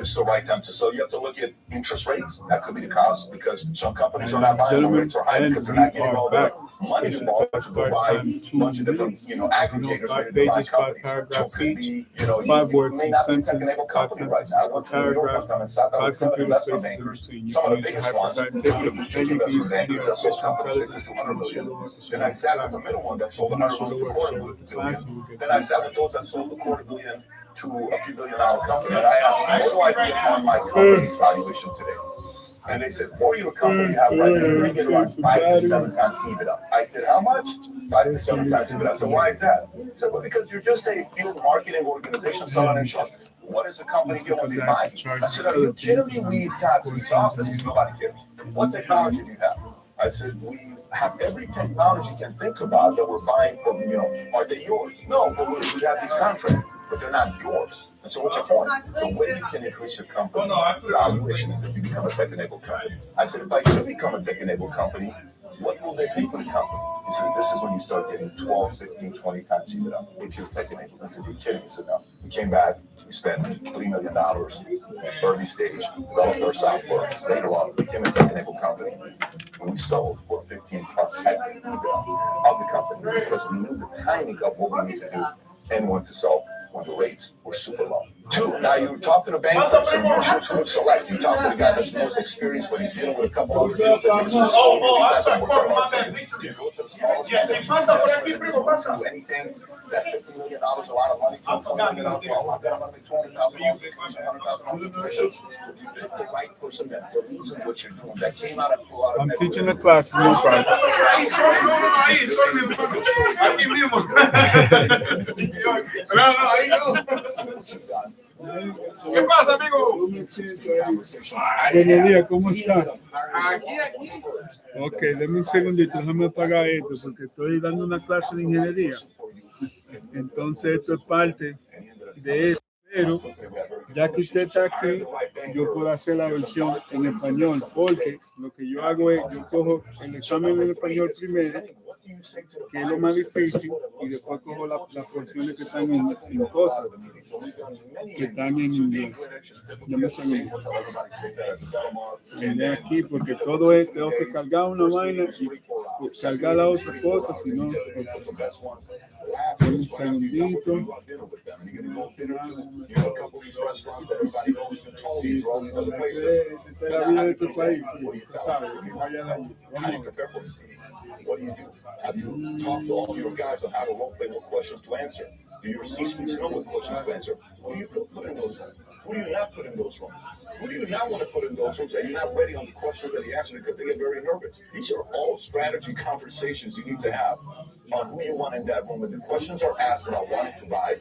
it's the right time to sell. You have to look at interest rates. That could be the cause because some companies are not buying. The rates are high because they're not getting all their money involved to go buy a bunch of different, aggregators ready to buy companies. Two could be, you may not be a tech-enabled company right now. I went to New York, I've done in South Africa, investment bankers. Some of the biggest ones, the boutique investment bankers that sold companies 50 to 100 million. Then I sat with the middle one that sold 100 million to a quarter billion. Then I sat with those that sold a quarter billion to a few $billion company. And I asked them, what do I get on my company's valuation today? And they said, for your company, you have right now, you're getting around 5 to 7 times EBITDA. I said, how much? 5 to 7 times EBITDA. I said, why is that? He said, well, because you're just a field marketing organization selling insurance. What does the company get when they buy you? I said, are you kidding me? We've got these offices, nobody cares. What technology do you have? I said, we have every technology you can think about that we're buying from, are they yours? No, but we have these contracts, but they're not yours. And so what's your point? The way you can increase your company valuation is if you become a tech-enabled company. I said, if I do become a tech-enabled company, what will they pay for the company? He says, this is when you start getting 12, 15, 20 times EBITDA if you're tech-enabled. I said, you're kidding. He said, no. We came back. We spent $3 million early stage, developed our software. Later on, we became a tech-enabled company. And we sold for 15 plus X EBITDA of the company because we knew the timing of what we needed to do and when to sell when the rates were super low. Two, now you're talking to bankers and insurance group select. You talk to the guy that's the most experienced, but he's dealing with a couple other deals that makes his story. He's not going to work out. You go to the smallest one, do anything. That $50 million, a lot of money. $20 million, well, I'm going to make $200,000, $100,000. You pick the right person that believes in what you're doing. That came out of a lot of. I'm teaching a class. No problem. ¿Qué pasa, amigo? Buenos días, ¿cómo está? Ok, denme un segundito, déjame apagar esto porque estoy dando una clase de ingeniería. Entonces esto es parte de eso, pero ya que usted está aquí, yo puedo hacer la versión en español, porque lo que yo hago es, yo cojo el examen en español primero, que es lo más difícil, y después cojo las porciones que están en cosas, que están en inglés. Yo me sé aquí, porque todo es, tengo que cargar una vaina y cargar la otra cosa, si no, un segundito. La vida de tu país, ¿sabes? What do you do? Have you talked to all your guys on how to role play, what questions to answer? Do your C-suites know what questions to answer? Who do you put in those rooms? Who do you not put in those rooms? Who do you not want to put in those rooms that you're not ready on the questions that you answer because they get very nervous? These are all strategy conversations you need to have on who you want in that room. And the questions are asked about wanting to buy.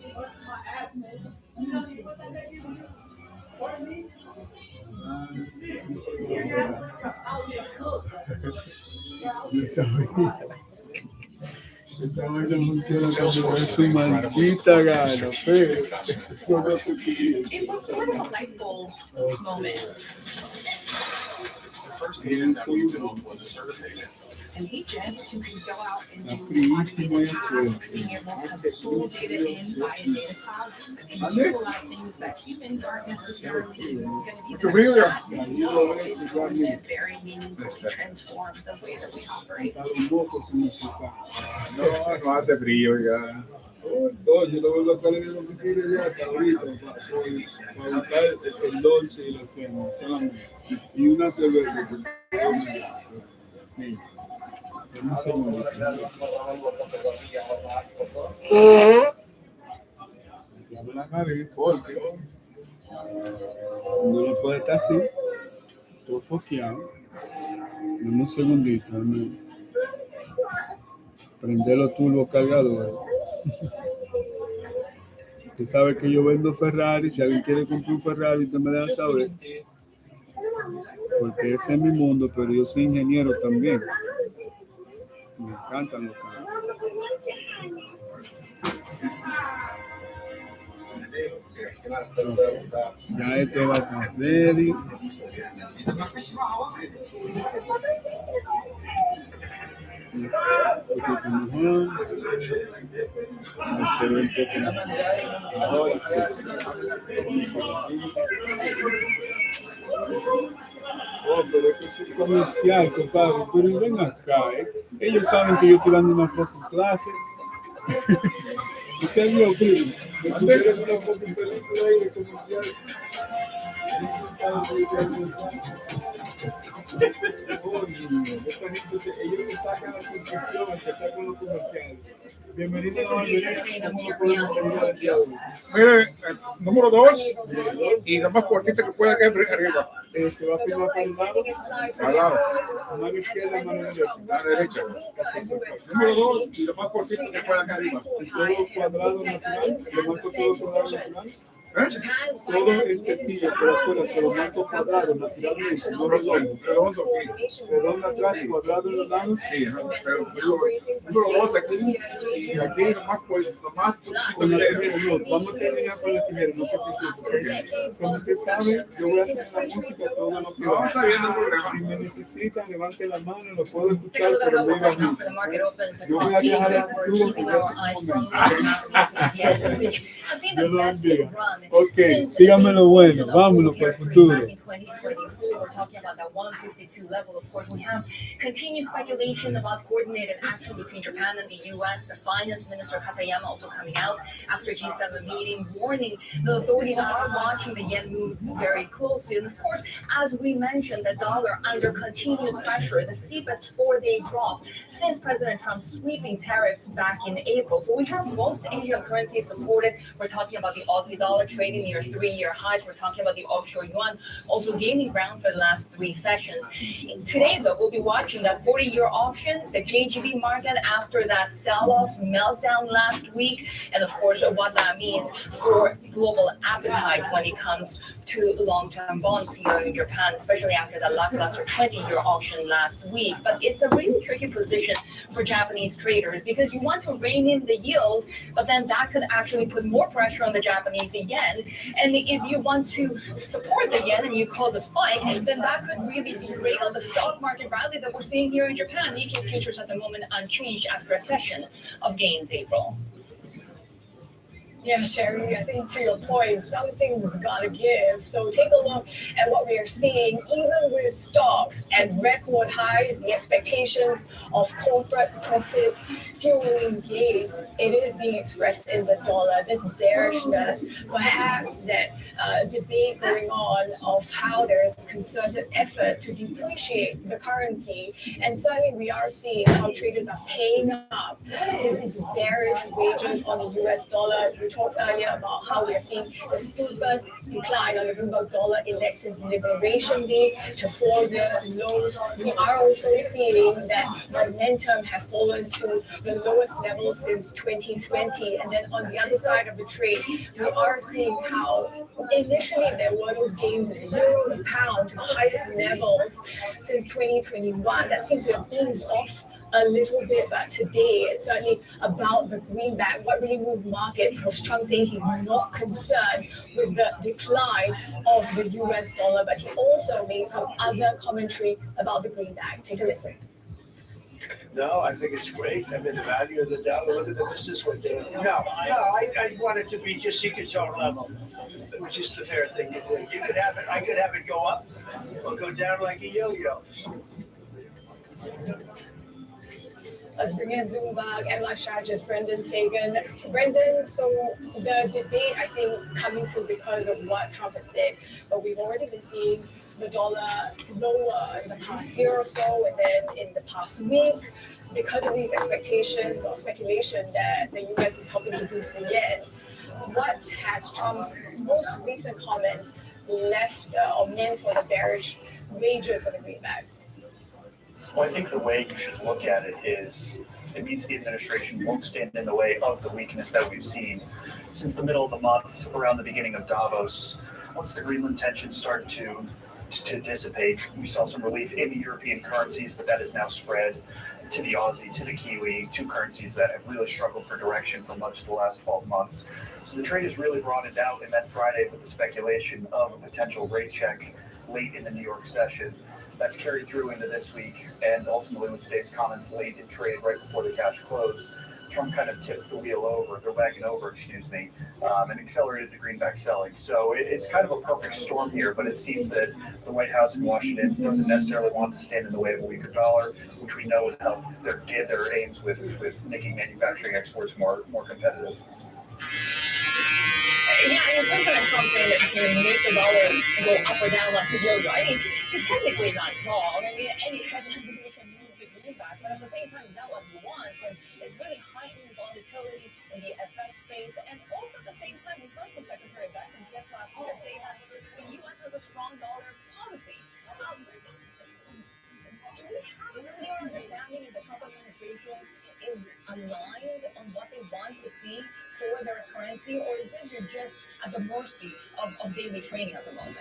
Esta vaina funciona como es su maldita gana, pero eso no te quiere. It was sort of a light bulb moment. The first agent that we built was a service agent. An agent who can go out and do automated tasks, being able to pull data in via data cloud, and do a lot of things that humans aren't necessarily going to be good at. It's going to very meaningfully transform the way that we operate. No hace frío ya. No, yo no vuelvo a salir de la oficina ya hasta ahorita para buscar el lonche y la cena solamente. Y una cerveza. Porque uno no puede estar así, todo foqueado. Dame un segundito, prender los turbos cargadores. Usted sabe que yo vendo Ferrari. Si alguien quiere comprar un Ferrari, usted me deja saber. Porque ese es mi mundo, pero yo soy ingeniero también. Me encantan los carros. Ya esto va a estar ready. Me se ve un poco. Ahora sí. Oh, pero esto es un comercial, compadre. Pero ven acá, Ellos saben que yo estoy dando una fucking clase. Usted vio, primo. Me pusieron una fucking película ahí de comercial. Ellos saben que yo estoy dando una clase. Esa gente, ellos te sacan las conclusiones, te sacan los comerciales. Bienvenido a Alberto. ¿Cómo lo podemos ayudar el día de hoy? Mire, número 2 y la más cortita que pueda caer arriba. Se va a firmar por el lado. Al lado, Mano izquierda, mano derecha. a la derecha. Número 2 y la más cortita que pueda caer arriba. Todo cuadrado natural. Lo marco todo cuadrado natural. Todo el cepillo por afuera se lo marco cuadrado naturalmente. No redondo. Redondo atrás, cuadrado en los lados. Sí, pero número 2 aquí y aquí lo más Con la tijera, no, vamos a terminar con la tijera, no se preocupe. Como usted sabe, yo voy a tener la música todo lo que no va. está bien el programa. Si me necesitan, levanten la mano, lo puedo escuchar, pero muy bajito. Yo voy a viajar al futuro por ese momento. Dios lo bendiga. Ok, síganme lo bueno, vámonos para el futuro. We're talking about that 152 level. Of course, we have continued speculation about coordinated action between Japan and the U.S. The finance minister Katayama also coming out after G7 meeting, warning the authorities are watching the yen moves very closely. And of course, as we mentioned, the dollar under continued pressure, the steepest 4-day drop since President Trump's sweeping tariffs back in April. So we have most Asian currencies supported. We're talking about the Aussie dollar trading near 3-year highs. We're talking about the offshore yuan also gaining ground for the last 3 sessions. Today, though, we'll be watching that 40-year auction, the JGB market after that sell-off meltdown last week, and of course, what that means for global appetite when it comes to long-term bonds here in Japan, especially after the lackluster 20-year auction last week. But it's a really tricky position for Japanese traders because you want to rein in the yield, but then that could actually put more pressure on the Japanese yen. And if you want to support the yen and you cause a spike, then that could really derail the stock market rally that we're seeing here in Japan. Nikkei futures at the moment unchanged after a session of gains, April. Yeah, Sherry, I think to your point, something's got to give. So take a look at what we are seeing, even with stocks at record highs, the expectations of corporate profits fueling gains, it is being expressed in the dollar. This bearishness, perhaps that debate going on of how there is a concerted effort to depreciate the currency. And certainly we are seeing how traders are paying up these bearish wagers on the US dollar. We talked earlier about how we are seeing the steepest decline on the Bloomberg dollar index since Liberation Day to 4-year lows. We are also seeing that momentum has fallen to the lowest level since 2020. And then on the other side of the trade, we are seeing how initially there were those gains in the euro and pound to the highest levels since 2021. That seems to have eased off a little bit, but today it's certainly about the greenback. What really moved markets was Trump saying he's not concerned with the decline of the US dollar, but he also made some other commentary about the greenback. Take a listen. No, I think it's great. I mean, the value of the dollar, look at the business we're doing. No, I want it to be just its own level, which is the fair thing to do. You could have it, I could have it go up or go down like a yo-yo. Let's bring in Bloomberg and life strategist Brendan Fagan. Brendan, so the debate, I think, coming through because of what Trump has said, but we've already been seeing the dollar lower in the past year or so, and then in the past week, because of these expectations or speculation that the US is helping to boost the yen. What has Trump's most recent comments left or meant for the bearish wagers of the greenback? Well, I think the way you should look at it is it means the administration won't stand in the way of the weakness that we've seen since the middle of the month, around the beginning of Davos. Once the Greenland tension started to dissipate, we saw some relief in the European currencies, but that has now spread to the Aussie, to the Kiwi, two currencies that have really struggled for direction for much of the last 12 months. So the trade has really broadened out, and then Friday with the speculation of a potential rate check late in the New York session. That's carried through into this week, and ultimately with today's comments late in trade right before the cash close, Trump kind of tipped the wagon over, and accelerated the greenback selling. So it's kind of a perfect storm here, but it seems that the White House in Washington doesn't necessarily want to stand in the way of a weaker dollar, which we know would help their aims with making manufacturing exports more competitive. Yeah, and President Trump saying that he can make the dollar go up or down like a yo-yo. I mean, it's technically not wrong. I mean, any country can move the greenback, but at the same time, it's not what he wants. And it's really heightened volatility in the FX space. And also at the same time, we heard from Secretary Bessent just last year saying that the U.S. has a strong dollar policy. Do we have a clear understanding if the Trump administration is aligned on what they want to see for their currency, or is this just at the mercy of daily trading at the moment?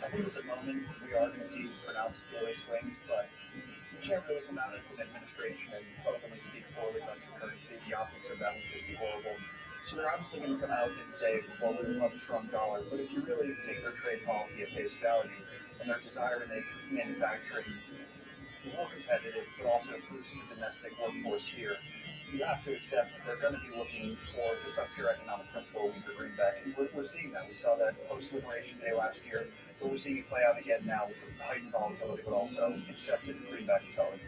I think at the moment we are going to see pronounced daily swings, but you can't really come out as an administration and openly speak poorly about your currency. The optics of that would just be horrible. So they're obviously going to come out and say, well, we love a strong dollar, but if you really take their trade policy at face value and their desire to make manufacturing more competitive, but also boost the domestic workforce here, you have to accept that they're going to be looking for, just on pure economic principle, a weaker greenback. And we're seeing that. We saw that post-Liberation Day last year, but we're seeing it play out again now with the heightened volatility, but also incessant greenback selling.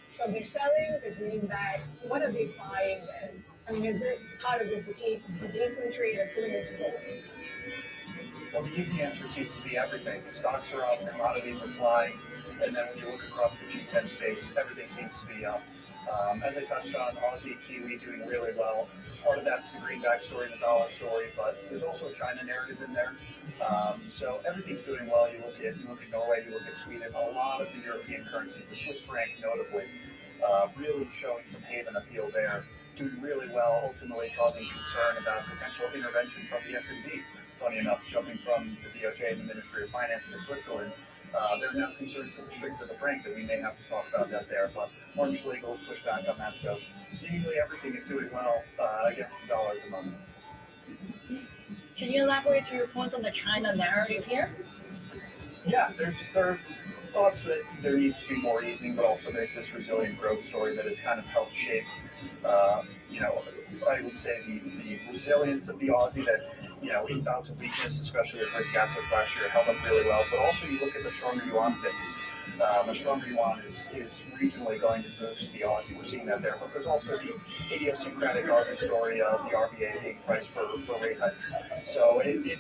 So they're selling the greenback. What are they buying then? I mean, is it part of this debasement trade that's going into gold? Well, the easy answer seems to be everything. Stocks are up, commodities are flying, and then when you look across the G10 space, everything seems to be up. As I touched on, Aussie, Kiwi doing really well. Part of that's the greenback story, the dollar story, but there's also a China narrative in there. So everything's doing well. You look at Norway, you look at Sweden, a lot of the European currencies, the Swiss franc notably, really showing some haven appeal there, doing really well, ultimately causing concern about potential intervention from the S&P. Funny enough, jumping from the DOJ and the Ministry of Finance to Switzerland, they're now concerned for the strength of the franc that we may have to talk about that there. But Martin Schlegel has pushed back on that, so seemingly everything is doing well against the dollar at the moment. Can you elaborate to your point on the China narrative here? Yeah, there are thoughts that there needs to be more easing, but also there's this resilient growth story that has kind of helped shape, I would say the resilience of the Aussie that, in bouts of weakness, especially with risk assets last year, held up really well. But also you look at the stronger yuan fix. The stronger yuan is regionally going to boost the Aussie. We're seeing that there. But there's also the idiosyncratic Aussie story of the RBA being priced for rate hikes. So it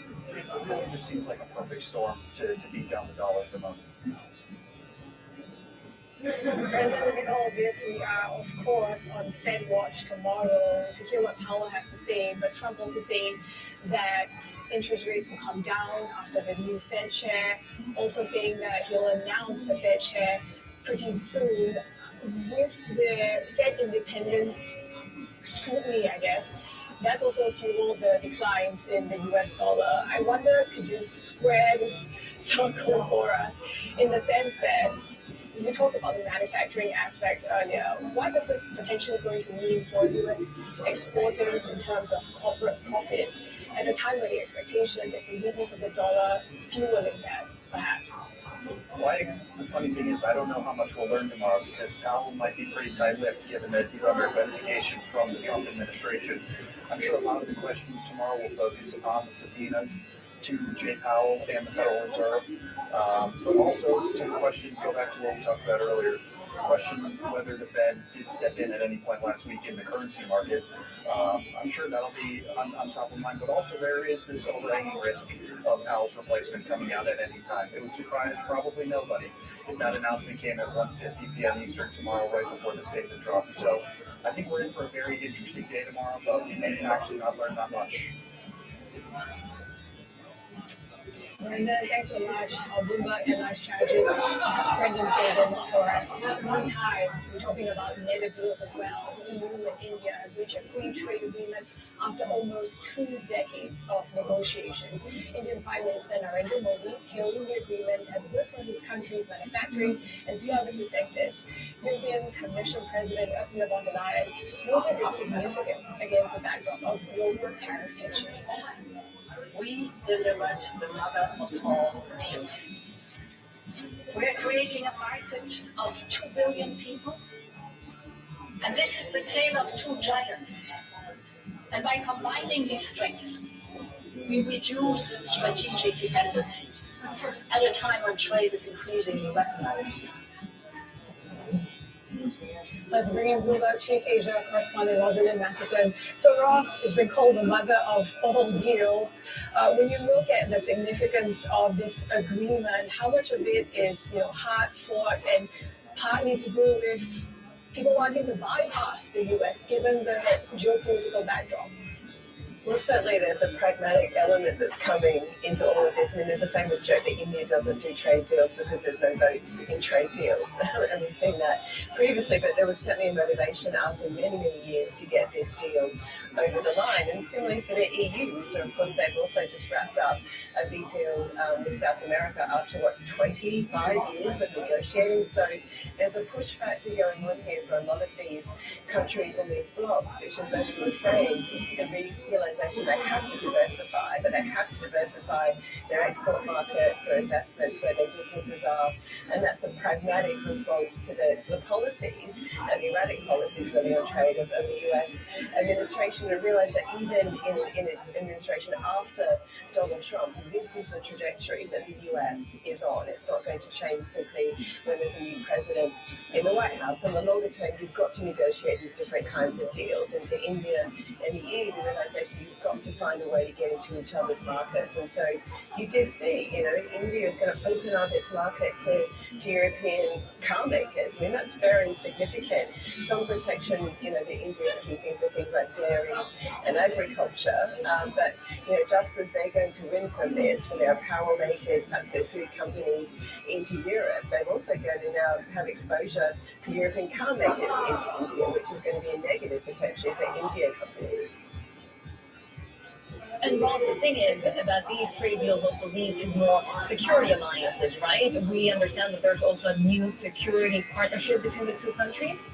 really just seems like a perfect storm to beat down the dollar at the moment. And with all this, we are, of course, on Fed Watch tomorrow to hear what Powell has to say. But Trump also saying that interest rates will come down after the new Fed chair. Also saying that he'll announce the Fed chair pretty soon. With the Fed independence scrutiny, I guess, that's also fueled the declines in the US dollar. I wonder, could you square this circle for us in the sense that we talked about the manufacturing aspect earlier. What is this potentially going to mean for U.S. exporters in terms of corporate profits at a time where the expectation is the weakness of the dollar fueling that, perhaps? Well, the funny thing is, I don't know how much we'll learn tomorrow because Powell might be pretty tight-lipped given that he's under investigation from the Trump administration. I'm sure a lot of the questions tomorrow will focus on the subpoenas to Jay Powell and the Federal Reserve, but also to go back to what we talked about earlier, question whether the Fed did step in at any point last week in the currency market. I'm sure that'll be on top of mind, but also there is this overhanging risk of Powell's replacement coming out at any time. It would surprise probably nobody if that announcement came at 1:50 p.m. Eastern tomorrow, right before the statement dropped. So I think we're in for a very interesting day tomorrow, but we may actually not learn that much. Brendan, thanks so much. Our Bloomberg Headline Strategist, Brendan Fagan, for us. One time, we're talking about mega deals as well. The EU and India have reached a free trade agreement after almost 2 decades of negotiations. Indian Prime Minister Narendra Modi hailing the agreement as good for his country's manufacturing and services sectors. European Commission President Ursula von der Leyen noted its significance against the backdrop of global tariff tensions. We delivered the mother of all deals. We're creating a market of 2 billion people And this is the tale of two giants. And by combining these strengths, we reduce strategic dependencies at a time when trade is increasingly recognized. Let's bring in Bloomberg Chief Asia Correspondent Rosalind Matheson. So Ross has been called the mother of all deals. When you look at the significance of this agreement, how much of it is hard fought and partly to do with people wanting to bypass the US given the geopolitical backdrop? Well, certainly there's a pragmatic element that's coming into all of this. I mean, there's a famous joke that India doesn't do trade deals because there's no votes in trade deals. And we've seen that previously, but there was certainly a motivation after many, many years to get this deal over the line. And similarly for the EU, so of course they've also just wrapped up a big deal with South America after, 25 years of negotiating. So there's a push factor going on here for a lot of these countries and these blocs, which is, as you were saying, the realization they have to diversify, but they have to diversify their export markets, their investments, where their businesses are, and that's a pragmatic response to the policies and the erratic policies really on trade of the US administration, and realize that even in an administration after Donald Trump, this is the trajectory that the US is on. It's not going to change simply when there's a new president in the White House. In the longer term, you've got to negotiate these different kinds of deals. And for India and the EU, the realization you've got to find a way to get into each other's markets. And so you did see, India is going to open up its market to European car makers. I mean, that's very significant. Some protection, that India is keeping for things like dairy and agriculture. But, just as they're going to win from this, for their apparel makers, perhaps their food companies into Europe, they're also going to now have exposure for European car makers into India, which is going to be a negative potentially for Indian companies. And Ross, the thing is that these trade deals also lead to more security alliances, right? We understand that there's also a new security partnership between the two countries.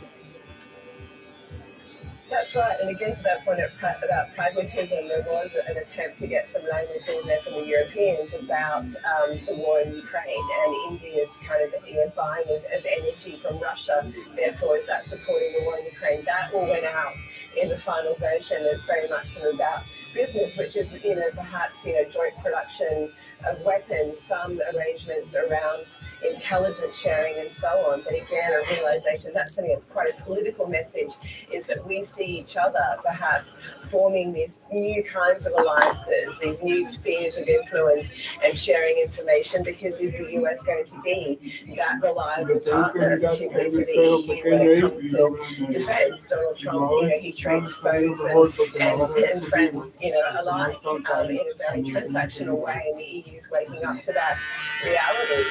That's right, and again to that point about pragmatism, there was an attempt to get some language in there from the Europeans about the war in Ukraine and India's kind of buying of energy from Russia. Therefore, is that supporting the war in Ukraine? That all went out in the final version. It's very much sort of about business, which is perhaps joint production of weapons, some arrangements around intelligence sharing and so on. But again, a realization that's quite a political message is that we see each other perhaps forming these new kinds of alliances, these new spheres of influence and sharing information, because is the US going to be that reliable partner, particularly for the EU when it comes to defense? Donald Trump, he treats foes and friends, alike in a very transactional way, and the EU is waking up to that reality.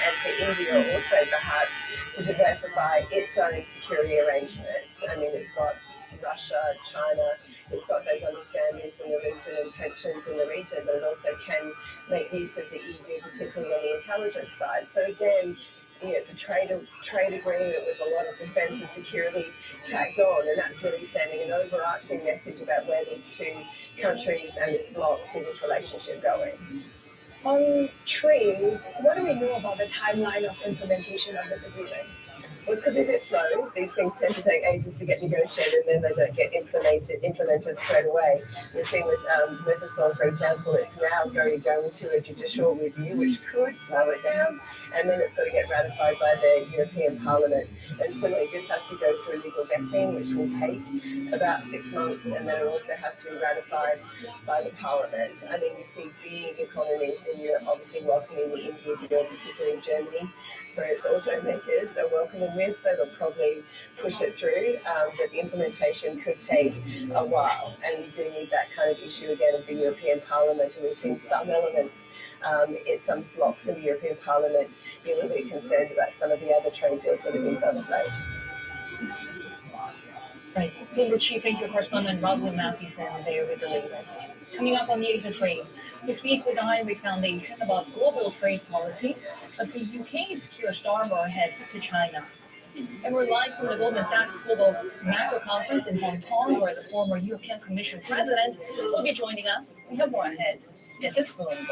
And for India also perhaps to diversify its own security arrangements. I mean, it's got Russia, China, it's got those understandings in the region and tensions in the region, but it also can make use of the EU, particularly on the intelligence side. So again, it's a trade agreement with a lot of defense and security tagged on, and that's really sending an overarching message about where these two countries and this bloc see this relationship going. On trade, what do we know about the timeline of implementation of this agreement? Well, it could be a bit slow. These things tend to take ages to get negotiated, and then they don't get implemented straight away. We're seeing with Mercosur, for example, it's now going to go into a judicial review, which could slow it down, and then it's got to get ratified by the European Parliament. And similarly, this has to go through legal vetting, which will take about 6 months, and then it also has to be ratified by the Parliament. I mean, you see big economies in Europe obviously welcoming the India deal, particularly Germany, whereas automakers are welcoming this, so they'll probably push it through, but the implementation could take a while, and you do need that kind of issue again of the European Parliament, and we've seen some elements in some blocks in the European Parliament be a little bit concerned about some of the other trade deals that have been done of late. Right. Bloomberg Chief Asia Correspondent Rosalind Matheson there with the latest. Coming up on the Asia Trade, we speak with the Highway Foundation about global trade policy as the UK's Keir Starmer heads to China. And we're live from the Goldman Sachs Global Macro Conference in Hong Kong, where the former European Commission President will be joining us. We have more ahead. This is Bloomberg.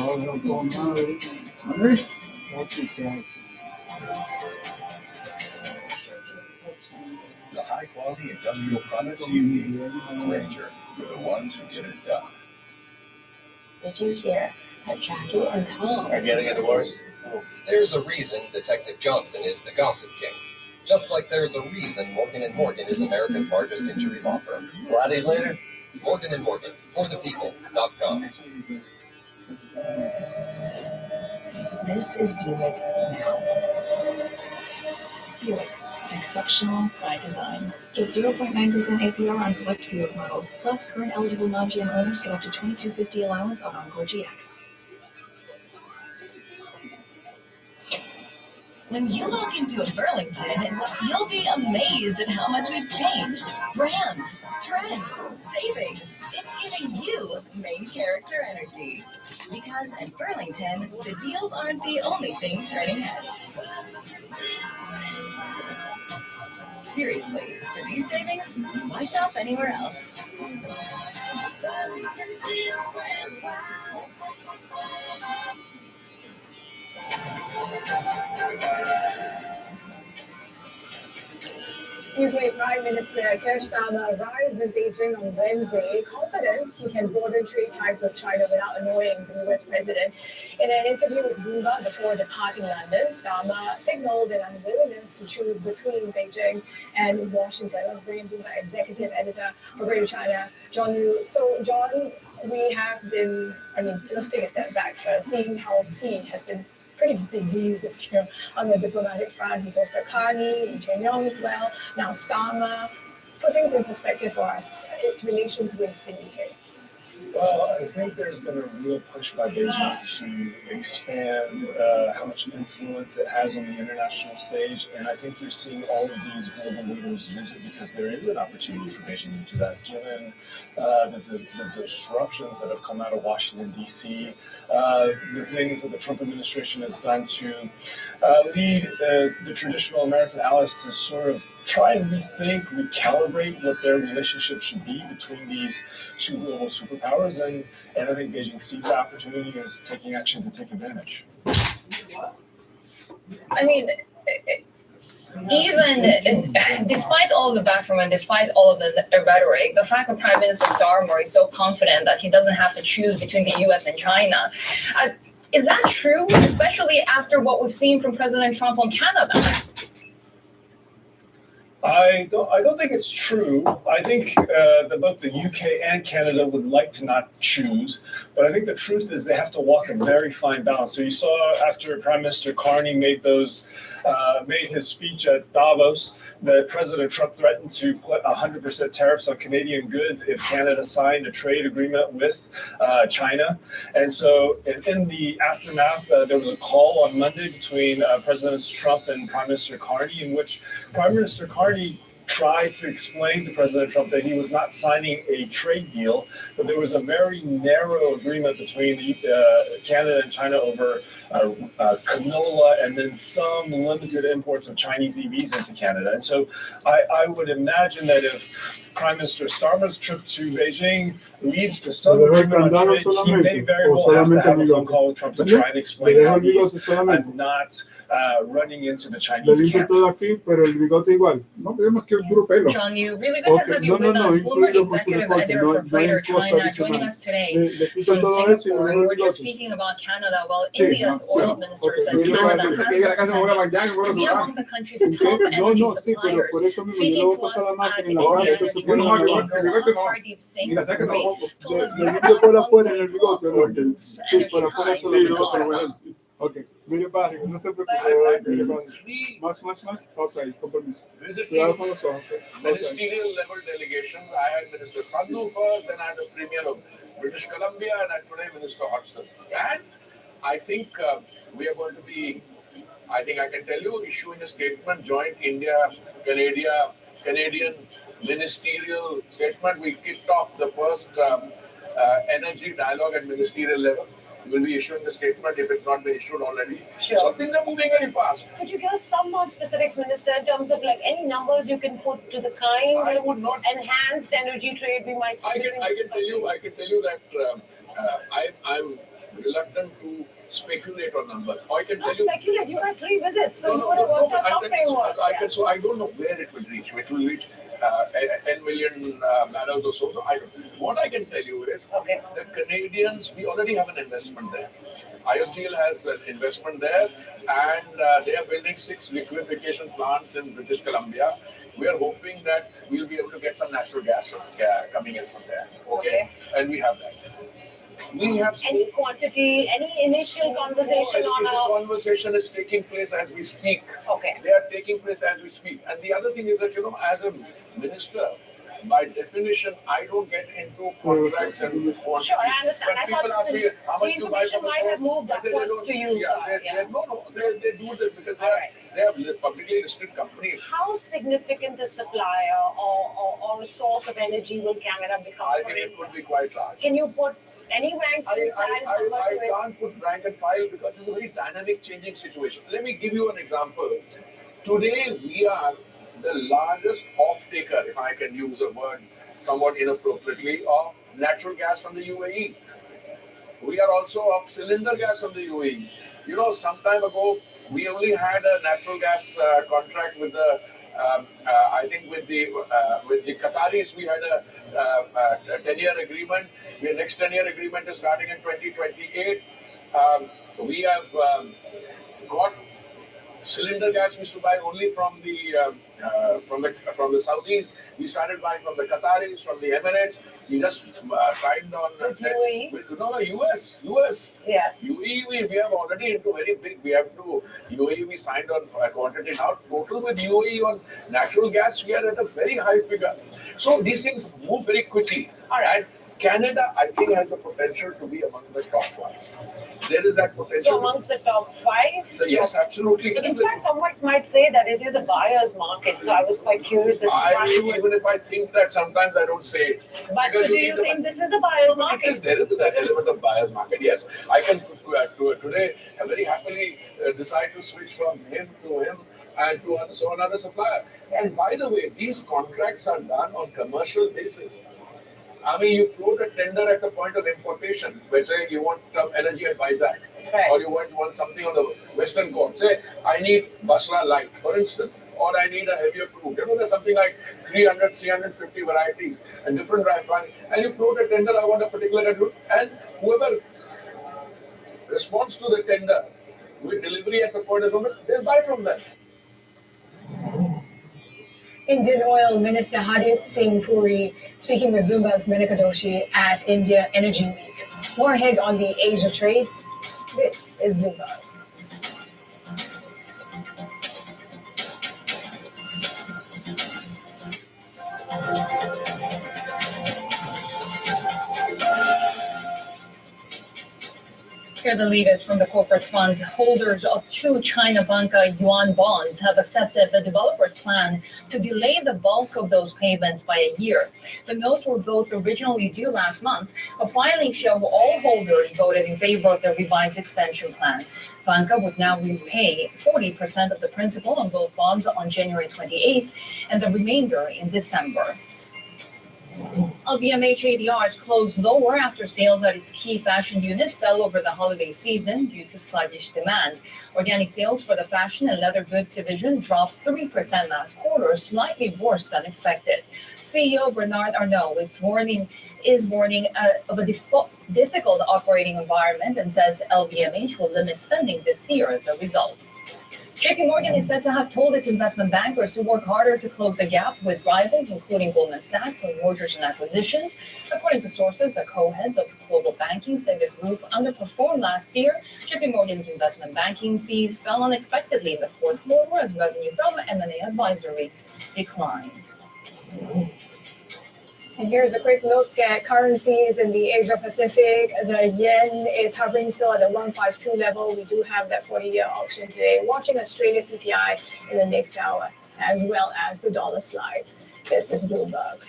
The high quality industrial products you need, Granger, for the ones who get it done. Did you hear that Jackie and Tom Are getting a divorce? There's a reason Detective Johnson is the gossip king. Just like there's a reason Morgan & Morgan is America's largest injury law firm. A lot of days later? Morgan & Morgan, forthepeople.com. This is Buick now. Buick, exceptional by design. Get 0.9% APR on select Buick models. Plus, current eligible non-GM owners get up to $22.50 allowance on Encore GX. When you walk into a Burlington, you'll be amazed at how much we've changed. Brands, trends, savings. It's giving you main character energy. Because at Burlington, the deals aren't the only thing turning heads. Seriously, for these savings, why shop anywhere else? UK Prime Minister Keir Starmer arrives in Beijing on Wednesday, confident he can broaden trade ties with China without annoying the US president. In an interview with Bloomberg before departing London, Starmer signaled an unwillingness to choose between Beijing and Washington. Let's bring in Bloomberg executive editor for Greater China, John Yu. So, John, we have been, let's take a step back first, seeing how Xi has been pretty busy this year on the diplomatic front. He's also Carney, Lee Jae-myung as well, now Starmer. Put things in perspective for us, its relations with the UK. Well, I think there's been a real push by Beijing to expand how much influence it has on the international stage, and I think you're seeing all of these global leaders visit because there is an opportunity for Beijing to do that, given the disruptions that have come out of Washington, D.C., the things that the Trump administration has done to lead the traditional American allies to sort of try and rethink, recalibrate what their relationship should be between these two global superpowers. And I think Beijing sees the opportunity and is taking action to take advantage. I mean, even despite all of the background and despite all of the rhetoric, the fact that Prime Minister Starmer is so confident that he doesn't have to choose between the US and China, is that true, especially after what we've seen from President Trump on Canada? I don't think it's true. I think that both the UK and Canada would like to not choose, but I think the truth is they have to walk a very fine balance. So you saw after Prime Minister Carney made his speech at Davos that President Trump threatened to put 100% tariffs on Canadian goods if Canada signed a trade agreement with China. And so in the aftermath, there was a call on Monday between Presidents Trump and Prime Minister Carney, in which Prime Minister Carney tried to explain to President Trump that he was not signing a trade deal, but there was a very narrow agreement between Canada and China over canola and then some limited imports of Chinese EVs into Canada. And so I would imagine that if Prime Minister Starmer's trip to Beijing leads to some agreement on trade, he may very well have to have a phone call with Trump to try and explain how he's not running into the Chinese camp. John, you really good to have you with us. Bloomberg executive editor for Greater China, joining us today from Singapore. And we're just speaking about Canada. Well, India's oil minister says Canada has the potential to be among the country's top energy suppliers. Speaking to us at India, Hardeep Singh told us that Okay, mire baje, no se preocupe. Más. Pausa ahí, con permiso. Cuidado con los ojos. Ministerial level delegation. I had Minister Sandhu first, then I had the Premier of British Columbia, and today Minister Hodgson. And I think we are going to be, I think I can tell you, issuing a statement, joint India-Canadian ministerial statement. We kicked off the first energy dialogue at ministerial level. We'll be issuing the statement if it's not been issued already. Sure. So things are moving very fast. Could you give us some more specifics, Minister, in terms of like any numbers you can put to the kind of enhanced energy trade we might see? I can tell you that I'm reluctant to speculate on numbers. I can tell Not you. speculate. You had 3 visits, so No, you no, would have no, worked no, out something. so I don't know where it will reach. It will reach 10 million barrels or so. So I don't. What I can tell you is the Canadians, we already have an investment there. IOCL has an investment there, and they are building 6 liquefaction plants in British Columbia. We are hoping that we'll be able to get some natural gas coming in from there. Okay? And we have that. We have Any quantity, any initial conversation on the conversation is taking place as we speak. Okay. They are taking place as we speak. And the other thing is that, as a minister, by definition, I don't get into contracts and quantities. Sure, I understand. When I people thought ask me how much you buy from a might have moved source, I say backwards to you. they do this because they are publicly listed companies. How significant a supplier or a source of energy will Canada become? I think it could be quite large. Can you put any rank and size number to it? I can't put rank and file because it's a very dynamic, changing situation. Let me give you an example. Today, we are the largest off-taker, if I can use a word somewhat inappropriately, of natural gas from the UAE. We are also of cylinder gas from the UAE. Some time ago, we only had a natural gas contract with the I think with the Qataris, we had a 10-year agreement. The next 10-year agreement is starting in 2028. We have got cylinder gas we used to buy only from the Saudis. We started buying from the Qataris, from the Emirates. We just signed on US. Yes. UAE we have already into very big. UAE we signed on a quantity. Now total with UAE on natural gas we are at a very high figure. So these things move very quickly. All right. Canada, I think, has the potential to be among the top ones. There is that potential. So amongst the top 5? Yes, absolutely. In fact, someone might say that it is a buyer's market. So I was quite curious as to why. Even if I think that, sometimes I don't say it. But so do you think this is a buyer's market? There is that element of buyer's market. Yes, I can today very happily decide to switch from him to him and to another supplier. And by the way, these contracts are done on commercial basis. I mean, you float a tender at the point of importation. Let's say you want some energy at Vizag, or you want something on the western coast. Say, I need Basra Light, for instance, or I need a heavier crude. There's something like 300, 350 varieties and different refineries. And you float a tender, I want a particular crude, and whoever responds to the tender with delivery at the point of moment, they'll buy from them. Indian Oil Minister Hardeep Singh Puri speaking with Bloomberg's Menika Doshi at India Energy Week. More ahead on the Asia trade. This is Bloomberg. Here are the leaders from the corporate fund. Holders of 2 China Banca yuan bonds have accepted the developer's plan to delay the bulk of those payments by a year. The notes were both originally due last month. A filing showed all holders voted in favor of the revised extension plan. Banca would now repay 40% of the principal on both bonds on January 28th and the remainder in December. LVMH ADRs closed lower after sales at its key fashion unit fell over the holiday season due to sluggish demand. Organic sales for the fashion and leather goods division dropped 3% last quarter, slightly worse than expected. CEO Bernard Arnault is warning of a difficult operating environment and says LVMH will limit spending this year as a result. JP Morgan is said to have told its investment bankers to work harder to close the gap with rivals, including Goldman Sachs, on mergers and acquisitions. According to sources, the co-heads of global banking said the group underperformed last year. JP Morgan's investment banking fees fell unexpectedly in the fourth quarter as revenue from M&A advisories declined. And here's a quick look at currencies in the Asia Pacific. The yen is hovering still at the 152 level. We do have that 40-year auction today. Watching Australia CPI in the next hour, as well as the dollar slides. This is Bloomberg.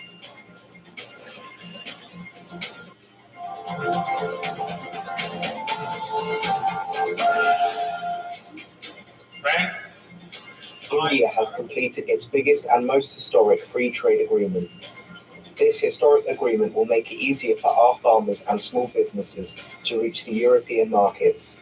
Thanks. India has completed its biggest and most historic free trade agreement. This historic agreement will make it easier for our farmers and small businesses to reach the European markets.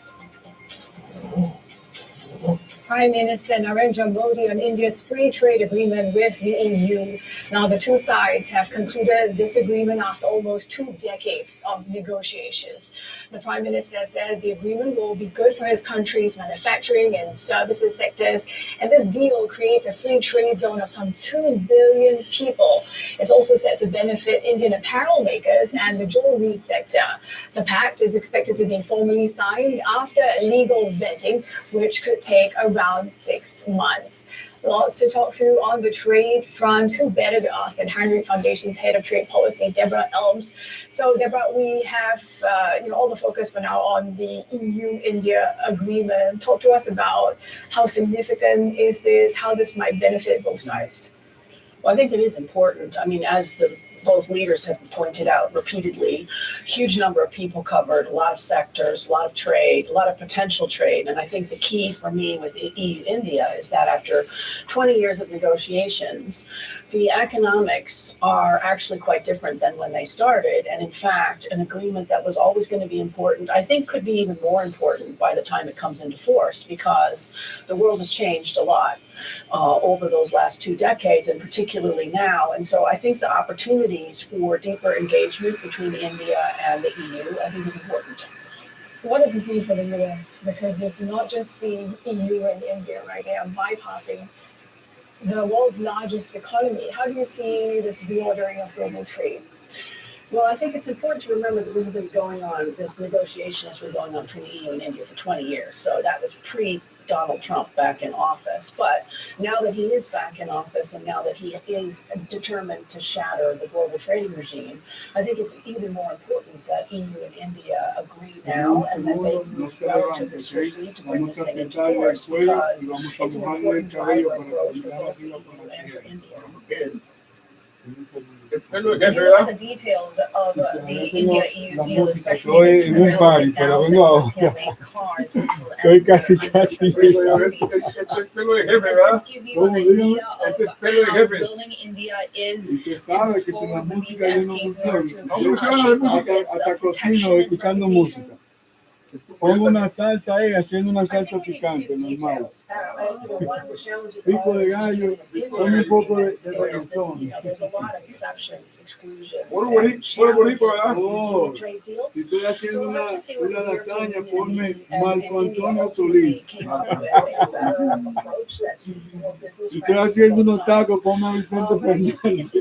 Prime Minister Narendra Modi on India's free trade agreement with the EU. Now, the two sides have concluded this agreement after almost 2 decades of negotiations. The Prime Minister says the agreement will be good for his country's manufacturing and services sectors, and this deal creates a free trade zone of some 2 billion people. It's also set to benefit Indian apparel makers and the jewelry sector. The pact is expected to be formally signed after legal vetting, which could take around 6 months. Lots to talk through on the trade front. Who better to ask than Heinrich Foundation's head of trade policy, Deborah Elms. So, Deborah, we have all the focus for now on the EU-India agreement. Talk to us about how significant is this, how this might benefit both sides. Well, I think it is important. I mean, as both leaders have pointed out repeatedly, huge number of people covered, a lot of sectors, a lot of trade, a lot of potential trade. And I think the key for me with EU-India is that after 20 years of negotiations, the economics are actually quite different than when they started. And in fact, an agreement that was always going to be important, I think could be even more important by the time it comes into force, because the world has changed a lot over those last 2 decades, and particularly now. And so I think the opportunities for deeper engagement between India and the EU, I think, is important. What does this mean for the US? Because it's not just the EU and India, right? They are bypassing the world's largest economy. How do you see this reordering of global trade? Well, I think it's important to remember that this has been going on, this negotiation has been going on between the EU and India for 20 years. So that was pre-Donald Trump back in office. But now that he is back in office, and now that he is determined to shatter the global trading regime, I think it's even more important that EU and India agree now, and that they move relatively swiftly to bring this thing into force, because it's an important driver of growth for both the EU and for India. What are the details of the India-EU deal, especially in the relative thousands of cars, Estoy casi. Does this give you an idea of how willing India is to move forward with these FTAs in order to accomplish its protectionist reputation? Pongo una salsa ahí, haciendo una salsa picante, normal. Pico de gallo, con un poco de reggaetón. Si estoy haciendo una lasaña, ponme Marco Antonio Solís. Si estoy haciendo unos tacos, ponme Vicente Fernández.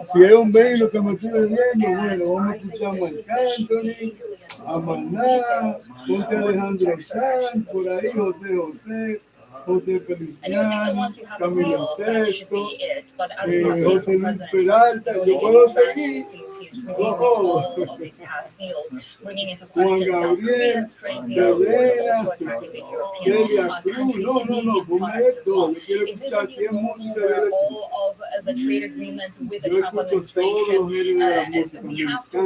Si es un baile lo que me estoy bebiendo, bueno, vamos a escuchar a Marc Anthony, a Maná, ponte Alejandro Sanz, por ahí José Feliciano, Camilo Sesto, José Luis Peralta, yo puedo seguir. Juan Gabriel, Selena, Celia Cruz, no, ponme esto, yo quiero escuchar 100 músicas de the trade agreements with the Trump administration, we have to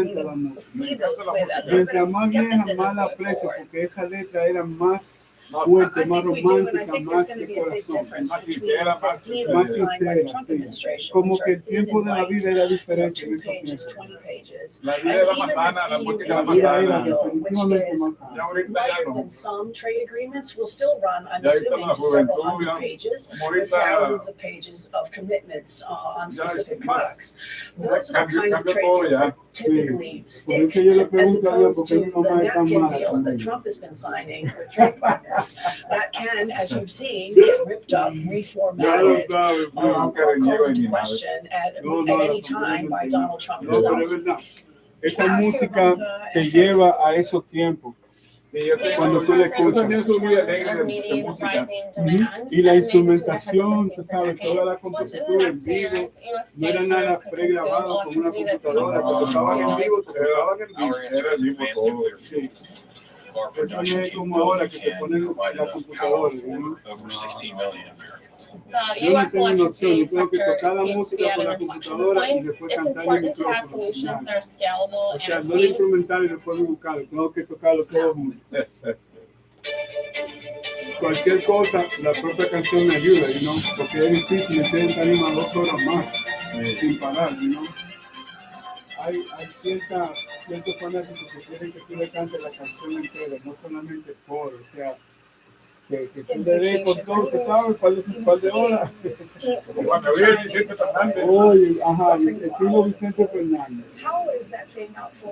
see those with a little bit of skepticism going forward. Porque esa letra era más fuerte, más romántica, más de corazón, más sincera, sí. Como que el tiempo de la vida era diferente en esos tiempos. La vida era más sana, la música era más sana. Definitivamente más sana. And some trade agreements will still run, I'm assuming, to several hundred pages, with thousands of pages of commitments on specific products. Those are the kinds of trade deals that typically stick, as opposed to the napkin deals that Trump has been signing with trade partners. That can, as you've seen, get ripped up, reformatted, or called into question at any time by Donald Trump himself. Esa música te lleva a esos tiempos. Cuando tú le escuchas. Y la instrumentación, tú sabes, toda la compositura en vivo, no era nada pregrabado con una computadora, cuando estaban en vivo, te grababan en vivo. Sí. Eso no es como ahora que te ponen la computadora. Over 16 million Americans. Yo no tengo una opción, yo tengo que tocar la música con la computadora y después cantar en el micrófono. O sea, no el instrumental y después buscarlo, tengo que tocarlo todo junto. cualquier cosa, la propia canción me ayuda, ¿no? Porque es difícil, me tienen que animar 2 horas más sin parar, ¿no? Hay ciertos fanáticos que quieren que tú le cantes la canción entera, no solamente por, o sea, que tú le des por todo, que sabes, par de horas. Oye, ajá, estilo Vicente Fernández.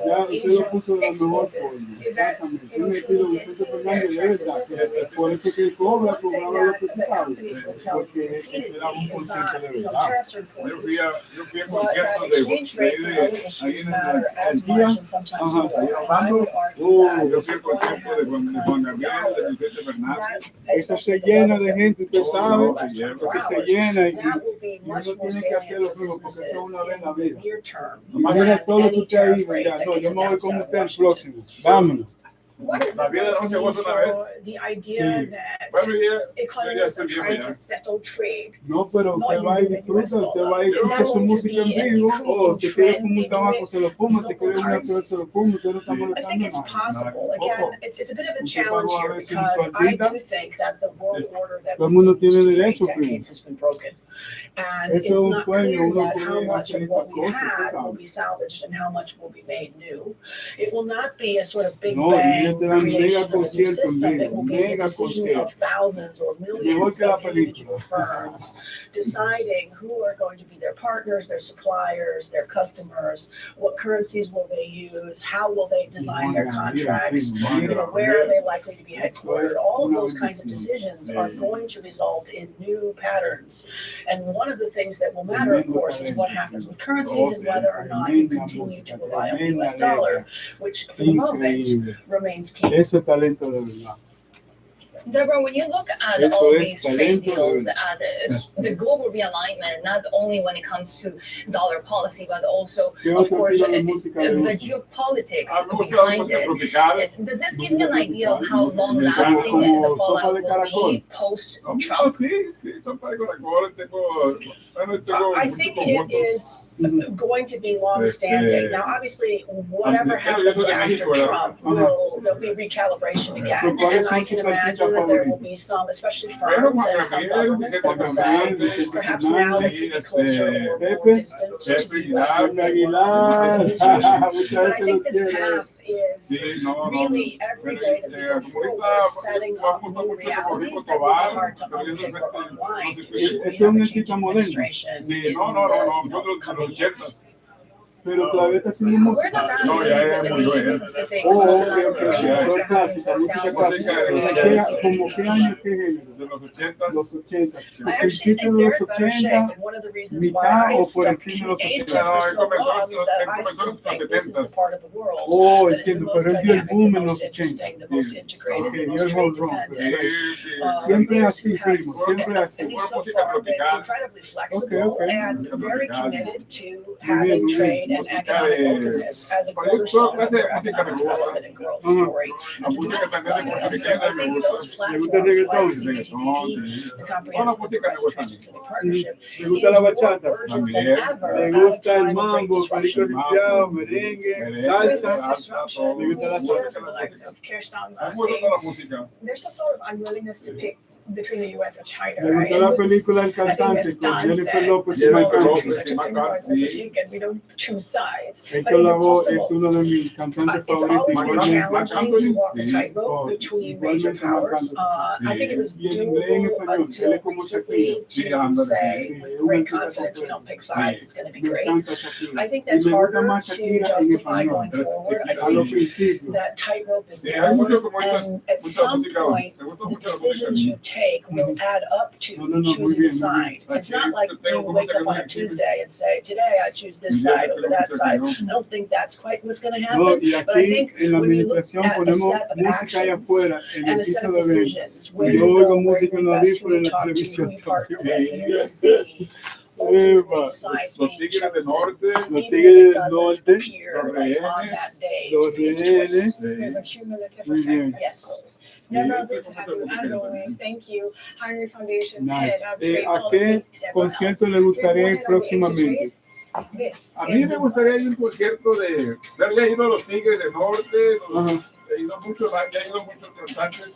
Ya, usted lo puso de la mejor forma. Exactamente. Tiene estilo Vicente Fernández de verdad. Por eso que cobraba lo que tú sabes. Porque era un concierto de verdad. Yo fui a conciertos de ahí en el día. Ajá, ahí hablando. Yo fui al concierto de Juan Gabriel, de Vicente Fernández. Eso se llena de gente, usted sabe. Eso se llena y uno tiene que hacer lo mismo porque eso es una vez en la vida. Imagina todo lo que usted ahí, ya, no, yo me voy con usted el próximo. Vámonos. What is this meant to mean for the idea that economies are trying to settle trade? No, pero usted va y disfruta, usted va y escucha su música en vivo, o si quiere fumar un tabaco se lo fuma, si quiere una cerveza se lo fuma, usted no está molestando. I think it's possible. Again, it's a bit of a challenge here because I do think that the world order that we've been for decades has been broken. And it's not clear yet how much of what we had will be salvaged and how much will be made new. It will not be a sort of big bang creation of a new system. It will be the decision of thousands or millions of individual firms deciding who are going to be their partners, their suppliers, their customers, what currencies will they use, how will they design their contracts, where are they likely to be headquartered. All of those kinds of decisions are going to result in new patterns. And one of the things that will matter, of course, is what happens with currencies and whether or not you continue to rely on the US dollar, which for the moment remains key. Eso es talento de verdad. Deborah, when you look at all these trade deals, the global realignment, not only when it comes to dollar policy, but also, of course, the geopolitics behind it. Does this give you an idea of how long-lasting the fallout will be post-Trump? I think it is going to be long-standing. Now, obviously, whatever happens after Trump, there'll be recalibration again. And I can imagine that there will be some, especially firms and some governments that will say, perhaps now they should be closer or more distant to the US than they were. But I think this path is really every day that we go forward, setting up new realities that will be hard to unpick or unwind should we have a change in administration. Pero todavía está haciendo música. No, ya es muy buena. Soy clásica, música clásica. ¿Como qué año, qué género? De los 80. Los 80. ¿Al principio de los 80, mitad o por el fin de los 80? No, él comenzó en los 70. Oh, entiendo, pero él dio el boom en los 80. Ok, dio el home run. Siempre es así, primo, siempre es así. Ok, ok. And economic openness as a cornerstone of their economic development and growth story. And so I think those platforms like CPTPP, the Comprehensive Trans-Pacific Partnership, is more urgent than ever at a time of great disruption. Salsa, me gusta la salsa. There's a sort of unwillingness to pick between the US and China. Me gustó la película El Cantante con Jennifer Lopez y Mike Huckabee. And we don't choose sides. Es que la voz es uno de mis cantantes favoritos. It's always been challenging to walk the tightrope between major powers. I think it was doable until recently to say with great confidence we don't pick sides, it's going to be great. I think that's harder to justify going forward. I think that tightrope is lower, and at some point the decisions you take will add up to choosing a side. It's not like you wake up on a Tuesday and say, today I choose this side over that side. I don't think that's quite what's going to happen. But I think when you look at a set of actions and a set of decisions, where you go, where you invest, where you talk to, who you partner with, you will see Los Tigres del Norte, los Tigres del Norte, los rehenes. There's a cumulative effect. Yes. Never good to have you. As always, thank you. Hungry Foundation's head of trade ¿A qué concierto le gustaría ir próximamente? A mí me gustaría ir a un concierto de haberle ido a los Tigres del Norte, he ido muchos cantantes.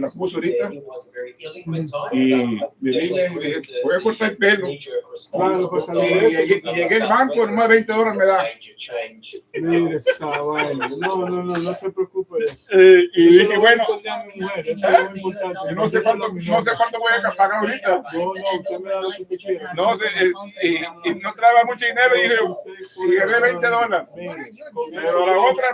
la puso ahorita. Y le dije, voy a cortar el pelo. Claro, pues Y llegué al banco, nomás $20 me da. Mire esa vaina. No se preocupe de eso. Y Y dije, bueno, no sé cuánto voy a pagar ahorita. No, usted me da lo que usted quiera. No sé, y no traba mucho dinero y agarré $20. Pero a la otra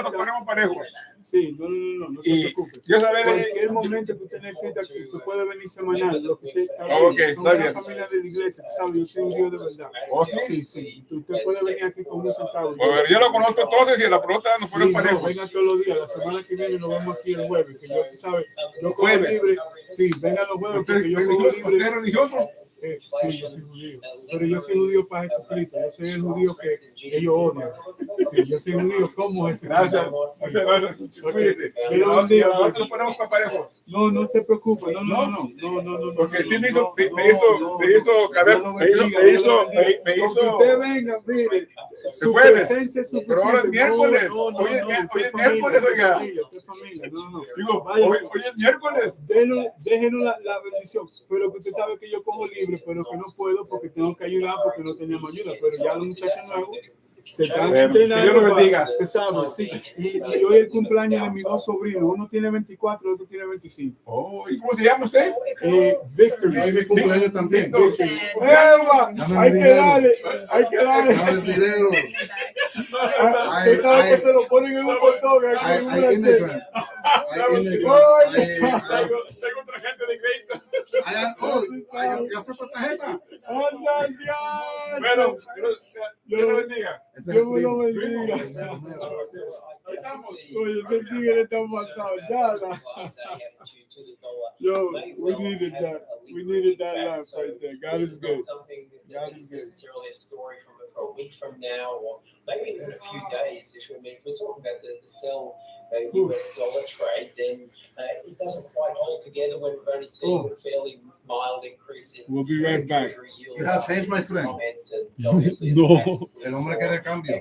nos ponemos parejos. Sí, no se preocupe. Yo sabía cualquier momento que usted necesita, que usted puede venir semanal, lo que usted está bien. Somos una familia de la iglesia, ¿sabes? Yo soy un Dios de verdad. ¿Oh, sí? Sí. Usted puede venir aquí con un centavo. Yo lo conozco entonces y en la pelota nos ponemos parejos. Venga todos los días, la semana que viene nos vemos aquí el jueves, que yo, ¿sabes? Yo cojo libre. Sí, vengan los jueves porque yo cojo libre. ¿Usted es religioso? Sí, yo soy judío, pero yo soy judío para Jesucristo. Yo soy el judío que ellos odian. Sí, yo soy judío como Jesucristo. Gracias. Sí. No se preocupe. No. Porque sí me hizo, usted venga, mire, su presencia es suficiente. Pero ahora es miércoles. Hoy es miércoles, oiga. Digo, hoy es miércoles. Déjenos la bendición, pero que usted sabe que yo cojo libre, pero que no puedo porque tengo que ayudar porque no teníamos ayuda, pero ya los muchachos nuevos se están entrenando para, ¿sabes? Sí. Y hoy es el cumpleaños de mis dos sobrinos, uno tiene 24, el otro tiene 25. Oh, ¿y cómo se llama usted? Victory. Hoy es mi cumpleaños también. Hay que darle. Usted sabe que se lo ponen en un botón. Tengo otra gente de crédito. ¿Ya se fue tarjeta? Bueno, Dios lo bendiga. Dios me lo bendiga. Oye, qué tigre está pasado. Yo, we needed that. We needed that laugh right there. God is good. God is good. Necessarily a story from a week from now, or maybe even a few days. If we're talking about the sell US dollar trade, then it doesn't quite hold together when we've only seen a fairly mild increase in we'll be right back. You have changed, my friend. No. El hombre quiere cambio.